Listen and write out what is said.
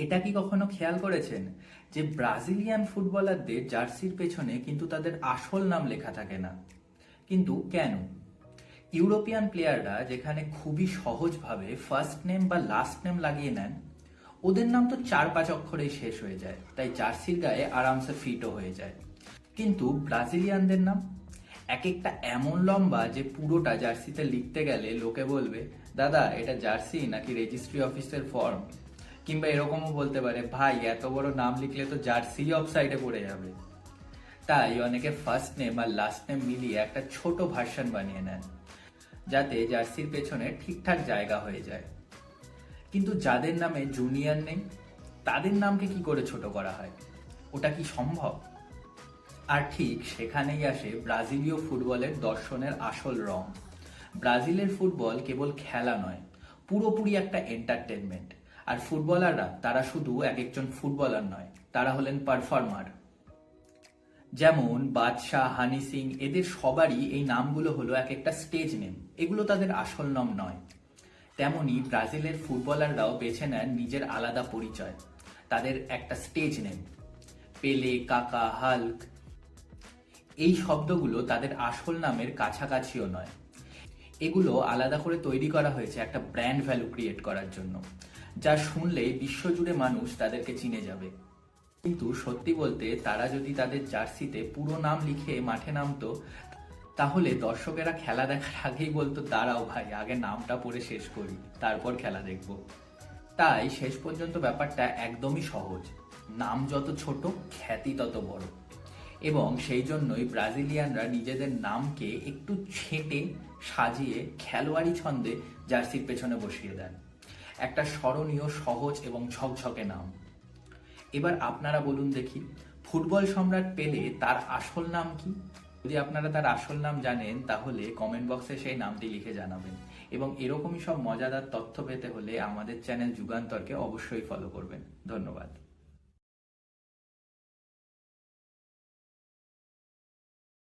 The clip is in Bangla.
এটা কি কখনো খেয়াল করেছেন যে ব্রাজিলিয়ান ফুটবলারদের জার্সির পেছনে কিন্তু তাদের আসল নাম লেখা থাকে না? কিন্তু কেন? ইউরোপিয়ান প্লেয়াররা যেখানে খুবই সহজভাবে ফার্স্ট নেম বা লাস্ট নেম লাগিয়ে নেন, ওদের নাম তো 4-5 অক্ষরেই শেষ হয়ে যায়, তাই জার্সির গায়ে আরামসে ফিটও হয়ে যায়। কিন্তু ব্রাজিলিয়ানদের নাম এক একটা এমন লম্বা যে পুরোটা জার্সিতে লিখতে গেলে লোকে বলবে, দাদা এটা জার্সি নাকি রেজিস্ট্রি অফিসের ফর্ম? কিংবা এরকমও বলতে পারে, ভাই এত বড় নাম লিখলে তো জার্সি অফ সাইডে পড়ে যাবে। তাই অনেকে ফার্স্ট নেম আর লাস্ট নেম মিলিয়ে একটা ছোট ভার্সন বানিয়ে নেন, যাতে জার্সির পেছনে ঠিকঠাক জায়গা হয়ে যায়। কিন্তু যাদের নামে জুনিয়র নেই, তাদের নামকে কি করে ছোট করা হয়? ওটা কি সম্ভব? আর ঠিক সেখানেই আসে ব্রাজিলীয় ফুটবলের দর্শনের আসল রং। ব্রাজিলের ফুটবল কেবল খেলা নয়, পুরোপুরি একটা এন্টারটেনমেন্ট। আর ফুটবলাররা তারা শুধু এক একজন ফুটবলার নয়, তারা হলেন পারফর্মার। যেমন বাদশাহ, হানি সিং, এদের সবারই এই নামগুলো হলো এক একটা স্টেজ নেম, এগুলো তাদের আসল নাম নয়। তেমনি ব্রাজিলের ফুটবলাররাও বেছে নেন নিজের আলাদা পরিচয়, তাদের একটা স্টেজ নেম। পেলে, কাকা, হাল্ক, এই শব্দগুলো তাদের আসল নামের কাছাকাছিও নয়। এগুলো আলাদা করে তৈরি করা হয়েছে একটা ব্র্যান্ড ভ্যালু ক্রিয়েট করার জন্য, যা শুনলে বিশ্বজুড়ে মানুষ তাদেরকে চিনে যাবে। কিন্তু সত্যি বলতে, তারা যদি তাদের জার্সিতে পুরো নাম লিখে মাঠে নামতো, তাহলে দর্শকেরা খেলা দেখার আগেই বলতো, দাঁড়াও ভাই, আগে নামটা পড়ে শেষ করি, তারপর খেলা দেখব। তাই শেষ পর্যন্ত ব্যাপারটা একদমই সহজ, নাম যত ছোট খ্যাতি তত বড়। এবং সেই জন্যই ব্রাজিলিয়ানরা নিজেদের নামকে একটু ছেঁটে সাজিয়ে খেলোয়াড়ি ছন্দে জার্সির পেছনে বসিয়ে দেন, একটা স্মরণীয়, সহজ এবং ঝকঝকে নাম। এবার আপনারা বলুন দেখি, ফুটবল সম্রাট পেলে তার আসল নাম কি? যদি আপনারা তার আসল নাম জানেন, তাহলে কমেন্ট বক্সে সেই নামটি লিখে জানাবেন। এবং এরকমই সব মজাদার তথ্য পেতে হলে আমাদের চ্যানেল যুগান্তরকে অবশ্যই ফলো করবেন। ধন্যবাদ।